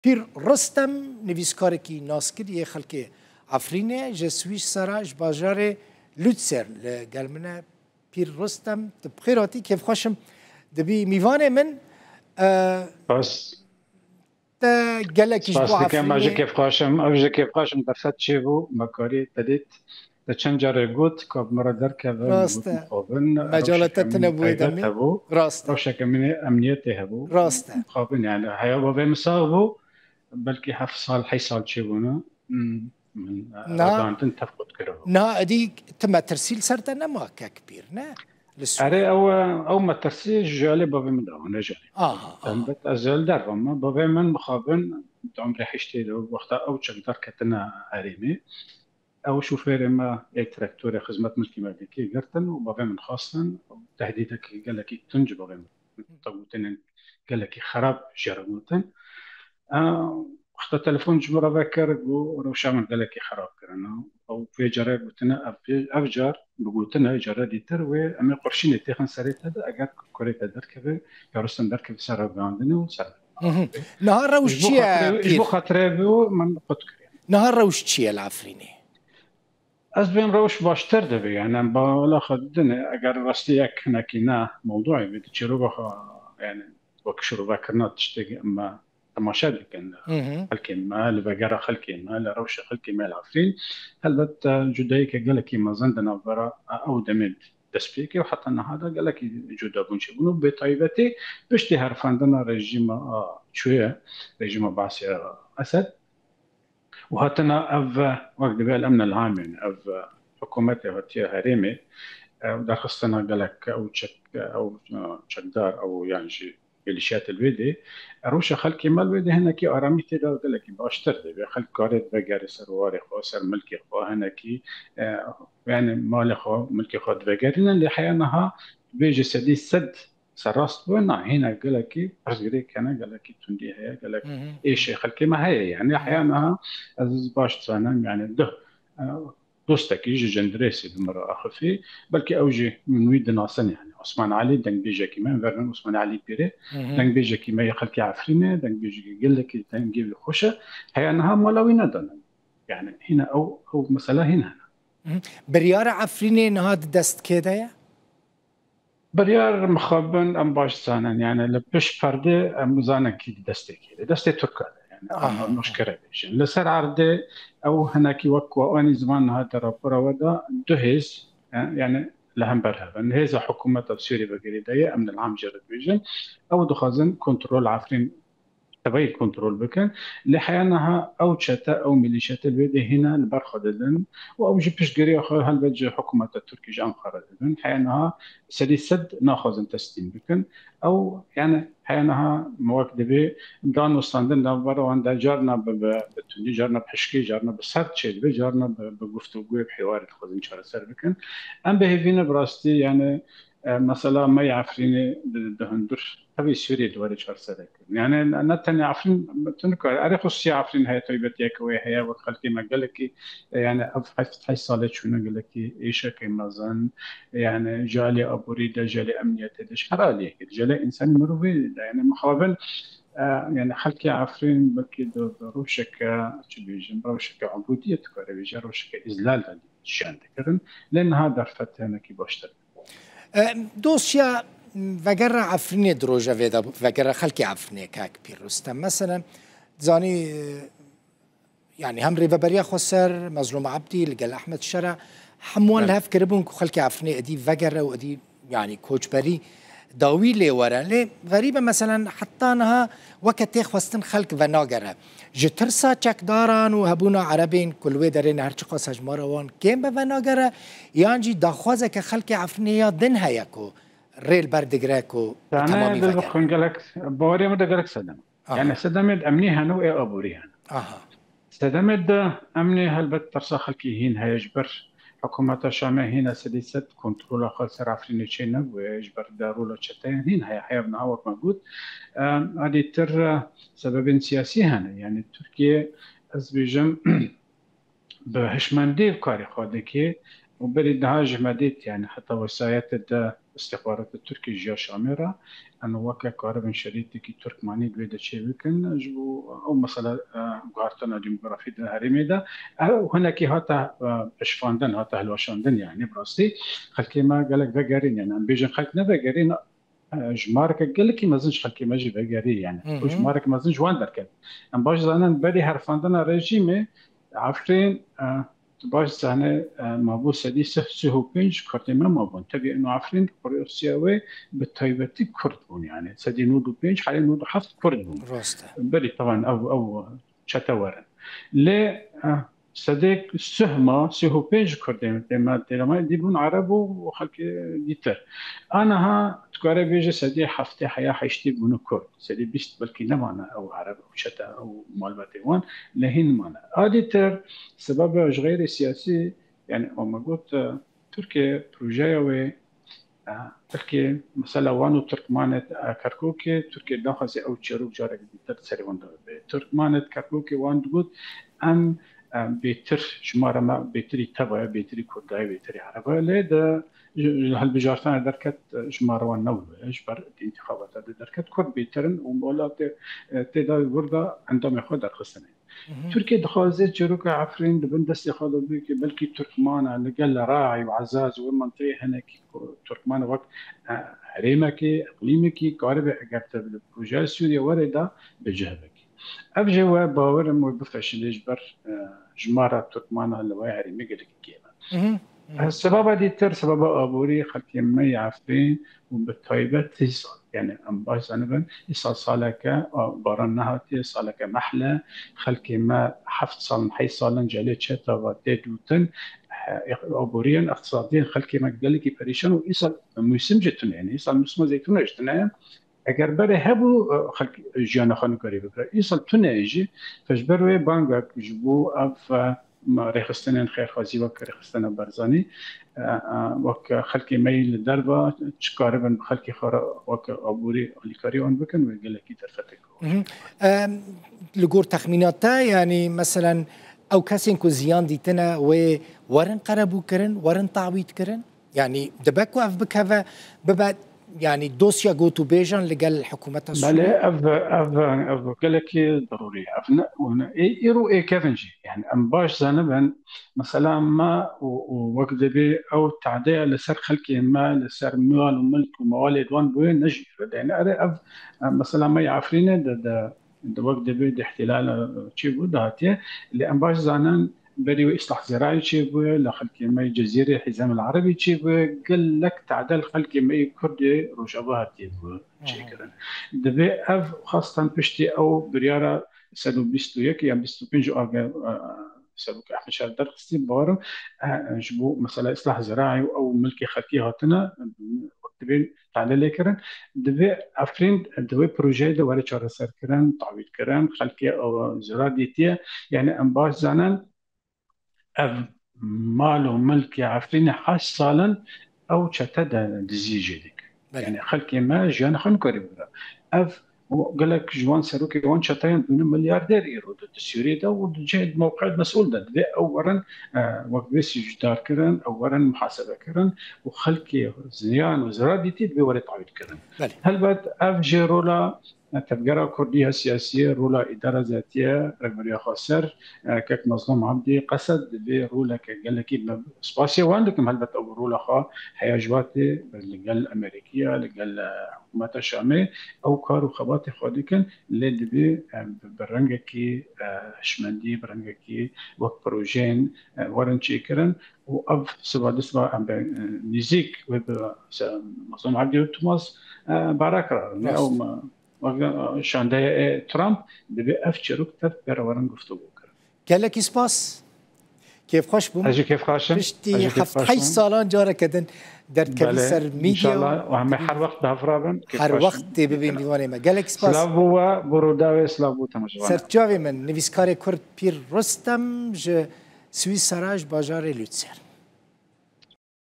پیر رستم نویسکاری که ناسکر یه خلک عفرینه جسویش سراج باجار لوتسر لگلمنه پیر رستم تبخیراتی که خوشم دبی میوان من بس تا گلکیش با عفرینه عفرینه اوجه کیف خاشم درفت چی بو مکاری تدید چند جاره گوت که مرادر که راسته مخابن مجالات تنبوی دمی راسته روشك من امنيته هبو راسته مخابن يعني حياه بابا مساغبو بلكي حف صال حي صال شيبونا من نا ردان تفقد كده نا ادي تم ترسيل سرتا نما كبير نا للسوق أري أو ما ترسي جالي بابا من دون جالي تنبت أزل در ما بابا من مخابن عمري حشتي له وقتها أو تقدر كتنا أريمي أو شوفير ما أي تراكتور خدمة ملكي مالكي قرتن وبابا من خاصن تهديدك قال لك تنج بابا من طوتن قال لك خراب جرموتن وقت تلفون جمرة بكر وروشا من قال لك خراب كرنا أو في جرى قلتنا أفجار بقولتنا جرى ديتر وأمي قرشين تيخن سريت هذا أجر كوريت دركبه يارستن دركبه سر عندنا وسر نهار روش چیه إيش بو خاطره بو من قد كريم نهار روش چیه العفرینه از بین روش باشتر دبی يعني بالا خدنا اگر راستی یک نکینا موضوعی بده چرا بخوا يعني وقت شروع بکرنا تشتغل اما تماشا بکن خلقی ما لبقرا خلقی ما لروش خلقی ما العفرين هلبت جدایی که قالك ما زندنا برا او دمد دسبيكي وحتى ان هذا قالك جدا بنشي بنو بطيبتي بشتي هرفاندنا رجيم شويه رجيم بعثي اسد وهاتنا أف وقت بقى الأمن العام يعني أف حكومته هاتيا هريمي وداخستنا قالك أو تشك دار أو يعني ميليشيات الويدي روشا خلكي ما الويدي هنا كي أراميتي دا قالك باشتر دي خلك كارت بقاري سرواري خو سر ملكي خو هنا كي يعني مالي خو ملكي خو بقاري اللي حيانها بيجي سدي سد سراست بنا هنا قال لك برزقري كان قال لك تندي هي قال لك ايش خلكي ما هي يعني احيانا از باش تسانا يعني ده دوستك يجي جندريسي بمرة أخفي بلكي أوجي من ويد ناصن يعني عثمان علي دنگ بيجا كيما فرن عثمان علي بيري دنگ بيجا كيما يخلكي عفرينة دنگ بيجا قال لك دنگ الخشة هي أنها ملاوينا دنا يعني هنا أو مسألة هنا بريار عفرينة نهاد دست كده بريار مخابن ام باش زانن يعني لبش فرده ام زانن كي دستي تركا يعني مشكله بيجن لسر عرده او هناكي وكوا اني زمان هذا رابورا ودا دهيز يعني لهم برهبن هذا حكومه سوريا بقريديه امن العام جرد بيجن او دخازن كنترول عفرين تبعي كنترول بكن لحيانها او تشتا او ميليشيات البيدي هنا البرخدلن او جبش قري هل بجي حكومه التركي جام خردلن حيانها سدي سد ناخذ تسليم بكن او يعني حيانها مواكب بي دان وستاندن دبر وان جارنا بتوني جارنا بحشكي جارنا بسرد شيء جارنا بگفتگو بحوار خذين شهر سر بكن ام بهيفين براستي يعني مثلا ما يعرفين دهندر تبي سوري دواري شهر سرك يعني نتني عفرين تنكر أري خصوصي عفرين هاي طيبة يكوي هي والخلقي ما قالك يعني أف حي صالح شو نقولك إيش كي زن يعني جالي أبوريدا جالي أمنية تدش حرالي جالي إنسان مروي يعني مخابن يعني خلقي عفرين بلكي روشك تبيجن روشك عبودية تكره بيجن روشك إزلال شان ذكرن لأن هذا فتنا كي باشتر دوسيا وگر عفرینه دروجه ویدا وگر خلقی عفرینه که پیرسته مثلا زانی يعني هم ريفابريا خسر مظلوم عبدي لقال احمد الشرع حموان لها فكربون خلقي عفرینه ادي وگر وادي يعني كوچبري داوي لي ورا لي غريبه مثلا حطانها وقت خواستن خلق و ناگره جترسا چکداران و هبونا عربین کلوی درین هرچی قاس هجماروان کم به ناگره یعنی داخوازه که خلق عفرینه دن هیکو ریل بردگرکو تمامی وگر بخون گلک باوری مده گلک صدم يعني صدمت امني هنو اي ابوري هن صدمت امني هلبت ترسا خلقي هين هيجبر حكومة الشام هنا سديست كنترول خالص عفرين تشينا ويجبر دارولة شتين هنا هي حياة بنعوض موجود هذه تر سبب سياسي هنا يعني تركيا أزبيجم بهشمندي بكاري خادكي وبري دهاج مديت يعني حتى وسايات استخبارات التركي جا شامرة أنا وكا قارب شريطي كي تركماني دويدا شيبكن جبو أو مثلا قارتنا ديموغرافي ده هرمي ده وهنا كي هاتا اشفاندن هاتا هلوشاندن يعني براستي خلكي ما قالك فقارين يعني أم بيجن خلك نفقارين جمارك قال لك ما زنش خلكي ما جي فقاري يعني وجمارك ما زنش وان دركت أم باش زانن بري هرفاندنا ريجيمي عفرين باش زانه مابو سدي سهو بينج كرتما مابون تبي انه عفرين روسياوي بالتايبتي كرد بون يعني سدي نودو بينج حاليا نودو حفظ كرد بون راسته بلي طبعا او شتورن لي صديق سهمة سهو بينج كردين تما ديبون عرب وخلك ديتر انا ها تقارب بيجي سدي حفتي حياة حيشتي بونو كرد سدي بيست بلكي نمانا او عرب او شتا او مالباتي وان لهين مانا اديتر سبب غير سياسي يعني وما قلت تركيا بروجاوي تركيا مثلا وانو تركمانة كركوكي تركيا داخل او تشاروك جارك بيتر سري وان تركمانة كركوكي وان قلت ام بيتر جمارة ما بيتري تبع بيتري كرداي بيتري عربي ليه هل بجارتان دركت جمارة وان نوبة اجبر الانتخابات دركت كرد بيترن ومولا تدا وردا عندهم ياخذ الخسنين تركيا دخازت جروك عفرين دبن دستي خالو بيكي بلكي تركمان لقال راعي وعزاز والمنطقة هناك تركمان وقت هريمكي اقليمكي قارب اجابت بالبروجال سوريا وردا بجهبك ابجوا باور مو بفش ليجبر جمارة تركمان اللي هريمي قال كيما السبب دي تر سبب ابوري خلكي مي عفرين وبالطيبة تيصل يعني ام باش انا يصل صالك باران نهاتي صالك محلة خلكي ما حفظ صال حي صالن جالي شتا وتدوتن ابوريا اقتصاديا خلكي ما قالكي بريشان ويصل موسم جتن يعني يصل موسم زيتون اجتنا اگر بره هبو خلق جانا خانو کاری بکره ایسال تو نیجی فجبروی بانگا جبو اف ما رخصتنين خير خازي وك رخصتنا برزاني وك خلقي ميل دربا تشكاربن خلقي خارا وك ابوري الكاري اون بكن ويقول لك ترفتك لجور تخمينات يعني مثلا او كاسين كو زيان ديتنا ورن قربو كرن ورن تعويض كرن يعني دبكو اف بكافا ببعد يعني دوسيا جوتو بيجان لقال الحكومة السورية بله أف كلكي ضروري أفنا إيرو كافنجي يعني أم باش زانبن مثلا ما ووقت بي أو تعدية لسر خلقي ما لسر مال وملك وموالد وان بوين نجي يعني أف مثلا ما يعرفين ده وقت بي احتلال تشيبو دهاتيه اللي أم باش زانن بري إصلاح زراعي تشيبو لخلقي ماي جزيرة الحزام العربي تشيبو قال لك تعدل خلقي ماي كردي روجابها تيبو شكرا دبي اف خاصة بشتي او بريارة سدو بيستو يك يا بيستو بينجو اغا سبوك احمد شهر درخستي بارم جبو مثلا اصلاح زراعي او ملكي خلقي هاتنا دبي تعالى لكرن دبي افرين دبي بروجي دو وري چار سر كرن تعويض كرن خلقي او زراعي ديتيا يعني انباش زانن اف مالو ملكي عفرين حاش سالن او چتا دزيجي ديك يعني خلقي ما جان خن كوري اف قال لك جوان ساروكي وان شتاين ملياردير يرو السوري ده وجهد موقع مسؤول ده اولا وقت بس جدار كرن اولا محاسبه كرن وخلقي زيان وزرادتي بوري تعويض كرن هل بعد اف جيرولا تبقرا كردية سياسية رولا إدارة ذاتية رقبرية خاسر كك مظلوم عبدي قصد برولا كقال لك سباسيا وعندكم هلبت أو رولا خا حياجواتي لقال أمريكية لقال حكومات الشامية أو كارو خباتي خادكن اللي دبي برنجكي شمندي برنجكي وقت بروجين ورنشي كرن وأف سبعة دسبة نزيك مظلوم عبدي وتوماس باراكرا أو شاندای ترامپ دبی افچروک تر برورن گفتگو کرد. کلکی سپاس. کیف خوش بوم. اجی کیف خوشم. پشتی هفت 8 سالان جاره کردن در کلیسر میدیا. انشالله و همه هر وقت بافرابن. هر وقت ببین دیوانه ما. کلکی سپاس. سلام و بروداوی سلام و تماشاگران. سرچاوی من نویسکار کرد پیر رستم ج سوئیس سراج بازار لوتسر.